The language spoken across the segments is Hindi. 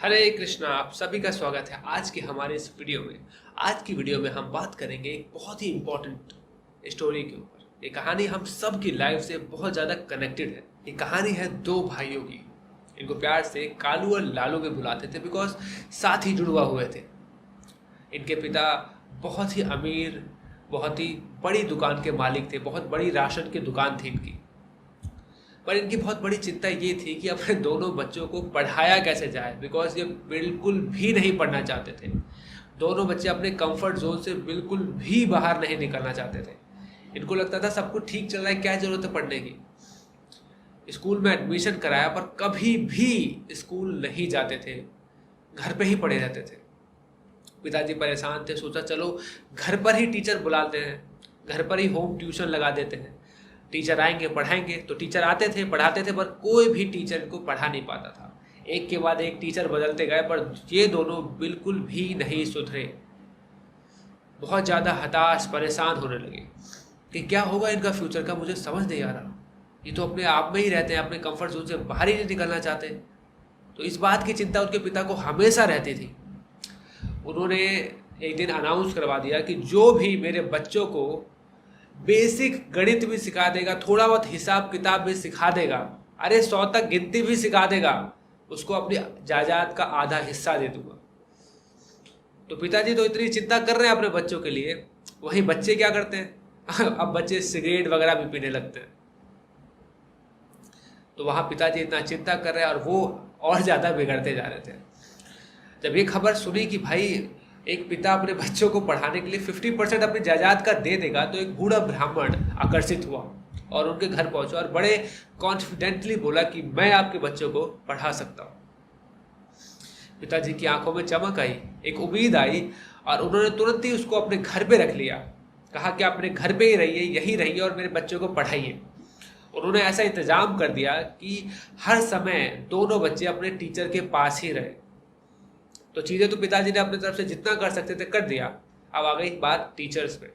हरे कृष्णा, आप सभी का स्वागत है आज की हमारे इस वीडियो में। आज की वीडियो में हम बात करेंगे एक बहुत ही इम्पोर्टेंट स्टोरी के ऊपर। ये कहानी हम सब की लाइफ से बहुत ज़्यादा कनेक्टेड है। ये कहानी है दो भाइयों की। इनको प्यार से कालू और लालू भी बुलाते थे बिकॉज साथ ही जुड़वा हुए थे। इनके पिता बहुत ही अमीर, बहुत ही बड़ी दुकान के मालिक थे। बहुत बड़ी राशन की दुकान थी इनकी। पर इनकी बहुत बड़ी चिंता ये थी कि अपने दोनों बच्चों को पढ़ाया कैसे जाए, बिकॉज ये बिल्कुल भी नहीं पढ़ना चाहते थे। दोनों बच्चे अपने कंफर्ट जोन से बिल्कुल भी बाहर नहीं निकलना चाहते थे। इनको लगता था सब कुछ ठीक चल रहा है, क्या जरूरत है पढ़ने की। स्कूल में एडमिशन कराया पर कभी भी स्कूल नहीं जाते थे, घर पे ही पढ़े रहते थे। पिताजी परेशान थे, सोचा चलो घर पर ही टीचर बुलाते हैं, घर पर ही होम ट्यूशन लगा देते हैं। टीचर आएंगे पढ़ाएंगे। तो टीचर आते थे, पढ़ाते थे, पर कोई भी टीचर इनको पढ़ा नहीं पाता था। एक के बाद एक टीचर बदलते गए पर ये दोनों बिल्कुल भी नहीं सुधरे। बहुत ज़्यादा हताश, परेशान होने लगे कि क्या होगा इनका फ्यूचर का, मुझे समझ नहीं आ रहा। ये तो अपने आप में ही रहते हैं, अपने कंफर्ट जोन से बाहर ही नहीं निकलना चाहते। तो इस बात की चिंता उनके पिता को हमेशा रहती थी। उन्होंने एक दिन अनाउंस करवा दिया कि जो भी मेरे बच्चों को बेसिक गणित भी सिखा देगा, थोड़ा बहुत हिसाब किताब भी सिखा देगा, अरे 100 तक गिनती भी सिखा देगा, उसको अपनी जायदाद का आधा हिस्सा दे दूंगा। तो पिताजी तो इतनी चिंता कर रहे हैं अपने बच्चों के लिए, वहीं बच्चे क्या करते हैं अब बच्चे सिगरेट वगैरह भी पीने लगते हैं। तो वहाँ पिताजी इतना चिंता कर रहे हैं और वो और ज़्यादा बिगड़ते जा रहे थे। जब ये खबर सुनी कि भाई एक पिता अपने बच्चों को पढ़ाने के लिए 50% अपनी जायदाद का दे देगा, तो एक बूढ़ा ब्राह्मण आकर्षित हुआ और उनके घर पहुंचा और बड़े कॉन्फिडेंटली बोला कि मैं आपके बच्चों को पढ़ा सकता हूँ। पिताजी की आंखों में चमक आई, एक उम्मीद आई और उन्होंने तुरंत ही उसको अपने घर पे रख लिया। कहा कि आप अपने घर पे ही रहिए, यही रहिए और मेरे बच्चों को पढ़ाइए। उन्होंने ऐसा इंतजाम कर दिया कि हर समय दोनों बच्चे अपने टीचर के पास ही रहे। तो चीज़ें तो पिताजी ने अपनी तरफ से जितना कर सकते थे कर दिया। अब आ गई बात टीचर्स पे।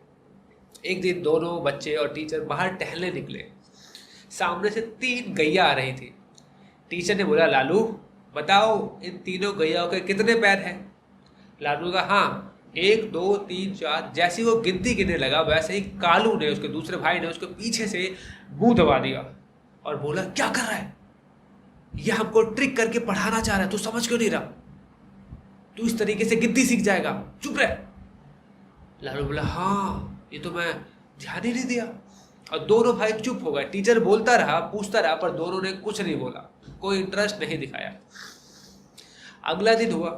एक दिन दोनों बच्चे और टीचर बाहर टहलने निकले। सामने से 3 गैया आ रही थी। टीचर ने बोला, लालू बताओ इन तीनों गैयाओं के कितने पैर हैं। लालू का हाँ 1 2 3 4। जैसे वो गिनती गिनने लगा वैसे ही कालू ने, उसके दूसरे भाई ने, उसके पीछे से मुंह दबा दिया और बोला, क्या कर रहा है, ये हमको ट्रिक करके पढ़ाना चाह रहा है, तू समझ क्यों नहीं रहा, तू इस तरीके से गिनती सीख जाएगा, चुप रह। लालू बोला, हाँ ये तो मैं ध्यान ही नहीं दिया। और दोनों भाई चुप हो गए। टीचर बोलता रहा, पूछता रहा, पर दोनों ने कुछ नहीं बोला, कोई इंटरेस्ट नहीं दिखाया। अगला दिन हुआ,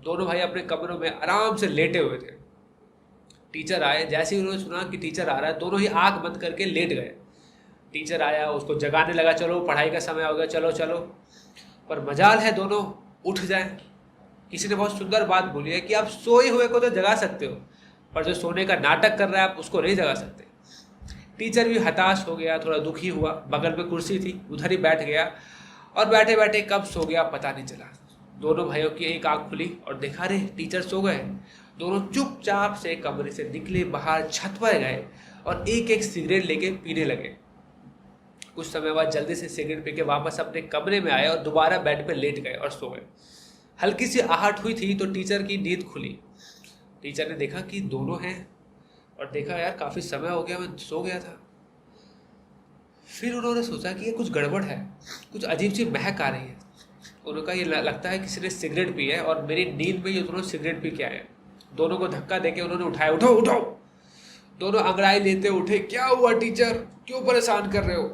दोनों भाई अपने कमरों में आराम से लेटे हुए थे। टीचर आए, जैसे ही उन्होंने सुना कि टीचर आ रहा है, दोनों ही आंख बंद करके लेट गए। टीचर आया, उसको जगाने लगा, चलो पढ़ाई का समय हो गया, चलो चलो। पर मजाल है दोनों उठ जाए। किसी ने बहुत सुंदर बात बोली है कि आप सोए हुए को तो जगा सकते हो, पर जो सोने का नाटक कर रहा है आप उसको नहीं जगा सकते। टीचर भी हताश हो गया, थोड़ा दुखी हुआ। बगल में कुर्सी थी, उधर ही बैठ गया और बैठे बैठे कब सो गया पता नहीं चला। दोनों भाइयों की एक आंख खुली और देखा रे टीचर सो गए। दोनों चुपचाप से कमरे से निकले, बाहर छत पर गए और एक एक सिगरेट लेके पीने लगे। कुछ समय बाद जल्दी से सिगरेट पी के वापस अपने कमरे में आए और दोबारा बेड पर लेट गए और सो गए। हल्की सी आहट हुई थी तो टीचर की नींद खुली। टीचर ने देखा कि दोनों हैं और देखा यार काफ़ी समय हो गया, मैं सो गया था। फिर उन्होंने सोचा कि ये कुछ गड़बड़ है, कुछ अजीब सी महक आ रही है। उन्होंने कहा ये लगता है किसी ने सिगरेट पी है और मेरी नींद में ये दोनों सिगरेट पी के आए। दोनों को धक्का देके उन्होंने उठाया, उठो उठो। दोनों अंगड़ाई लेते उठे, क्या हुआ टीचर, क्यों परेशान कर रहे हो।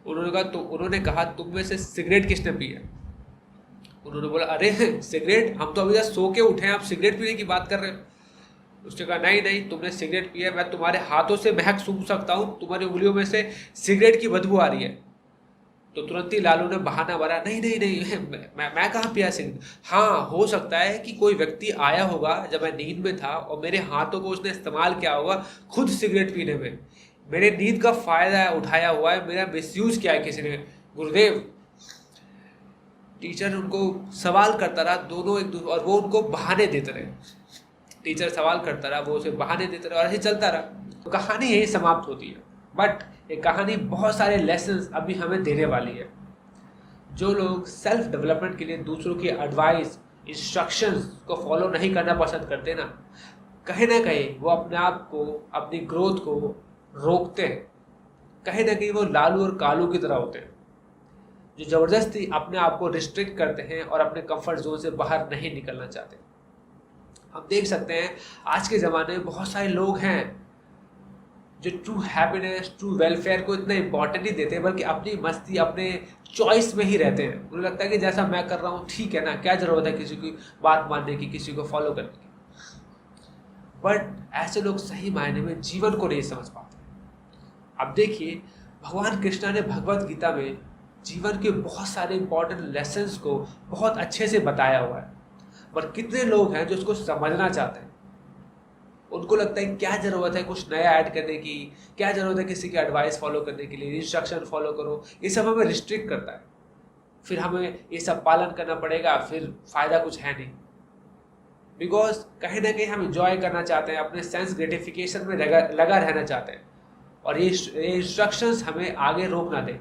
उन्होंने कहा तुम में से सिगरेट किसने पी है। उन्होंने बोला, अरे सिगरेट, हम तो अभी तक सो के उठे हैं, आप सिगरेट पीने की बात कर रहे हो। उसने कहा नहीं नहीं, तुमने सिगरेट पी है, मैं तुम्हारे हाथों से महक सूंघ सकता हूँ, तुम्हारी उंगलियों में से सिगरेट की बदबू आ रही है। तो तुरंत ही लालू ने बहाना मारा, नहीं नहीं नहीं, मैं कहाँ पिया सिगरेट। हाँ हो सकता है कि कोई व्यक्ति आया होगा जब मैं नींद में था और मेरे हाथों को उसने इस्तेमाल किया होगा खुद सिगरेट पीने में, मेरे नींद का फायदा उठाया हुआ है, मेरा मिसयूज किया है किसी ने, गुरुदेव। टीचर उनको सवाल करता रहा, दोनों एक दूसरे, और वो उनको बहाने देते रहे। टीचर सवाल करता रहा, वो उसे बहाने देते रहे और ऐसे चलता रहा। तो कहानी यही समाप्त होती है। बट ये कहानी बहुत सारे लेसन्स अभी हमें देने वाली है। जो लोग सेल्फ डेवलपमेंट के लिए दूसरों की एडवाइस, इंस्ट्रक्शंस को फॉलो नहीं करना पसंद करते ना कहीं वो अपने आप को, अपनी ग्रोथ को रोकते हैं। कहीं ना कहीं वो लालू और कालू की तरह होते हैं जो ज़बरदस्ती अपने आप को रिस्ट्रिक्ट करते हैं और अपने कंफर्ट जोन से बाहर नहीं निकलना चाहते। हम देख सकते हैं आज के ज़माने में बहुत सारे लोग हैं जो ट्रू हैप्पीनेस, ट्रू वेलफेयर को इतना इंपॉर्टेंट नहीं देते, बल्कि अपनी मस्ती, अपने चॉइस में ही रहते हैं। उन्हें लगता है कि जैसा मैं कर रहा हूँ ठीक है ना, क्या ज़रूरत है किसी की बात मानने की, किसी को फॉलो करने की। बट ऐसे लोग सही मायने में जीवन को नहीं समझ पाते। अब देखिए, भगवान कृष्णा ने भगवत गीता में जीवन के बहुत सारे इंपॉर्टेंट लेसन्स को बहुत अच्छे से बताया हुआ है, पर कितने लोग हैं जो उसको समझना चाहते हैं। उनको लगता है क्या ज़रूरत है कुछ नया ऐड करने की, क्या ज़रूरत है किसी की एडवाइस फॉलो करने के लिए, इंस्ट्रक्शन फॉलो करो, ये सब हमें रिस्ट्रिक्ट करता है। फिर हमें ये सब पालन करना पड़ेगा, फिर फ़ायदा कुछ है नहीं। बिकॉज कहीं ना कहीं हम इंजॉय करना चाहते हैं, अपने सेंस ग्रेटिफिकेशन में लगा रहना चाहते हैं, और ये इंस्ट्रक्शंस हमें आगे रोक ना दें।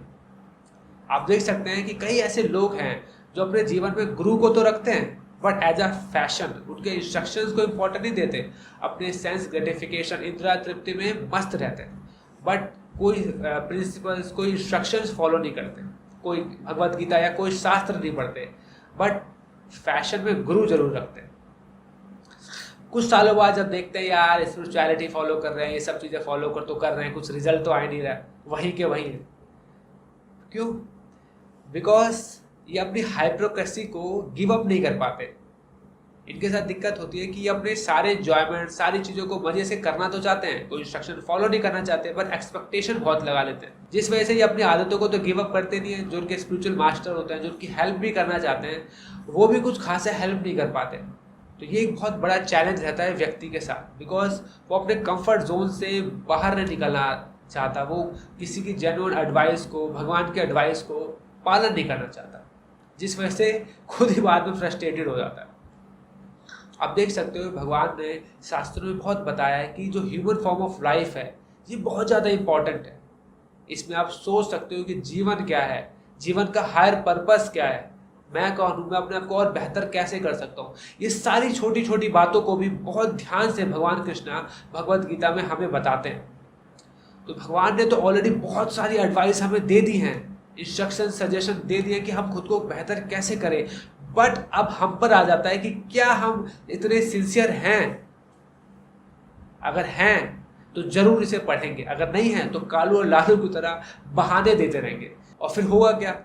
आप देख सकते हैं कि कई ऐसे लोग हैं जो अपने जीवन में गुरु को तो रखते हैं, बट एज अ फैशन उनके इंस्ट्रक्शंस को इम्पोर्टेंट नहीं देते, अपने सेंस ग्रेटिफिकेशन, इंद्रिय तृप्ति में मस्त रहते हैं, बट कोई प्रिंसिपल्स, कोई इंस्ट्रक्शंस फॉलो नहीं करते, कोई भगवत गीता या कोई शास्त्र नहीं पढ़ते, बट फैशन में गुरु जरूर रखते हैं। कुछ सालों बाद जब देखते हैं यार स्पिरिचुअलिटी फॉलो कर रहे हैं, ये सब चीज़ें फॉलो कर रहे हैं, कुछ रिजल्ट तो आ नहीं रहा, वहीं के वहीं है। क्यों? बिकॉज ये अपनी हाइपोक्रेसी को गिव अप नहीं कर पाते। इनके साथ दिक्कत होती है कि ये अपने सारे एंजॉयमेंट, सारी चीज़ों को मजे से करना तो चाहते हैं, कोई इंस्ट्रक्शन फॉलो नहीं करना चाहते, पर एक्सपेक्टेशन बहुत लगा लेते हैं, जिस वजह से ये अपनी आदतों को तो गिव अप करते नहीं है। जो उनके स्पिरिचुअल मास्टर होते हैं, जो उनकी हेल्प भी करना चाहते हैं, वो भी कुछ खासा हेल्प नहीं कर पाते। तो ये एक बहुत बड़ा चैलेंज रहता है व्यक्ति के साथ, बिकॉज वो अपने कंफर्ट जोन से बाहर नहीं निकलना चाहता, वो किसी की जेन्युइन एडवाइस को, भगवान के एडवाइस को पालन नहीं करना चाहता, जिस वजह से खुद ही बाद में फ्रस्ट्रेटेड हो जाता है। आप देख सकते हो भगवान ने शास्त्रों में बहुत बताया है कि जो ह्यूमन फॉर्म ऑफ लाइफ है ये बहुत ज़्यादा इंपॉर्टेंट है। इसमें आप सोच सकते हो कि जीवन क्या है, जीवन का हायर पर्पस क्या है, मैं कौन हूँ, मैं अपने आप को और बेहतर कैसे कर सकता हूँ। ये सारी छोटी छोटी बातों को भी बहुत ध्यान से भगवान कृष्णा भगवत गीता में हमें बताते हैं। तो भगवान ने तो ऑलरेडी बहुत सारी एडवाइस हमें दे दी हैं, इंस्ट्रक्शन, सजेशन दे दिए कि हम खुद को बेहतर कैसे करें, बट अब हम पर आ जाता है कि क्या हम इतने सिंसियर हैं। अगर हैं तो जरूर इसे पढ़ेंगे, अगर नहीं हैं तो कालू और लालू की तरह बहाने देते रहेंगे, और फिर होगा क्या,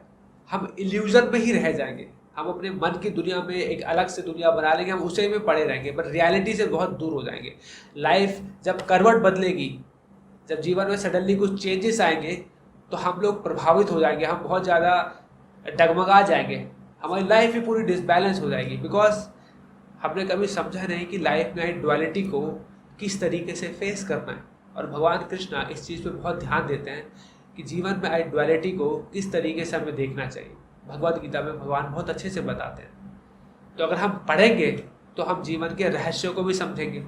हम इल्यूजन में ही रह जाएंगे। हम अपने मन की दुनिया में एक अलग से दुनिया बना लेंगे, हम उसे में पड़े रहेंगे, पर रियलिटी से बहुत दूर हो जाएंगे। लाइफ जब करवट बदलेगी, जब जीवन में सडनली कुछ चेंजेस आएंगे, तो हम लोग प्रभावित हो जाएंगे, हम बहुत ज़्यादा डगमगा जाएंगे, हमारी लाइफ ही पूरी डिसबैलेंस हो जाएगी। बिकॉज हमने कभी समझा नहीं कि लाइफ में डुअलिटी को किस तरीके से फेस करना है, और भगवान कृष्णा इस चीज़ पे बहुत ध्यान देते हैं कि जीवन में डुअलिटी को किस तरीके से हमें देखना चाहिए। भगवत गीता में भगवान बहुत अच्छे से बताते हैं। तो अगर हम पढ़ेंगे तो हम जीवन के रहस्यों को भी समझेंगे,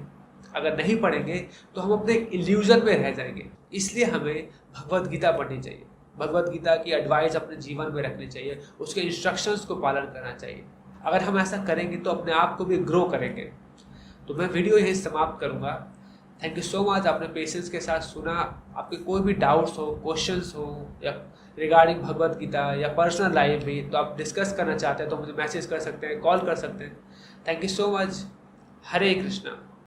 अगर नहीं पढ़ेंगे तो हम अपने इल्यूजन में रह जाएंगे। इसलिए हमें भगवत गीता पढ़नी चाहिए, भगवत गीता की एडवाइस अपने जीवन में रखनी चाहिए, उसके इंस्ट्रक्शंस को पालन करना चाहिए। अगर हम ऐसा करेंगे तो अपने आप को भी ग्रो करेंगे। तो मैं वीडियो यहीं समाप्त करूँगा। थैंक यू सो मच, आपने पेशेंस के साथ सुना। आपके कोई भी डाउट्स हो, क्वेश्चंस हो, या रिगार्डिंग भगवत गीता या पर्सनल लाइफ भी, तो आप डिस्कस करना चाहते हैं तो मुझे मैसेज कर सकते हैं, कॉल कर सकते हैं। Thank you so much. Hare Krishna.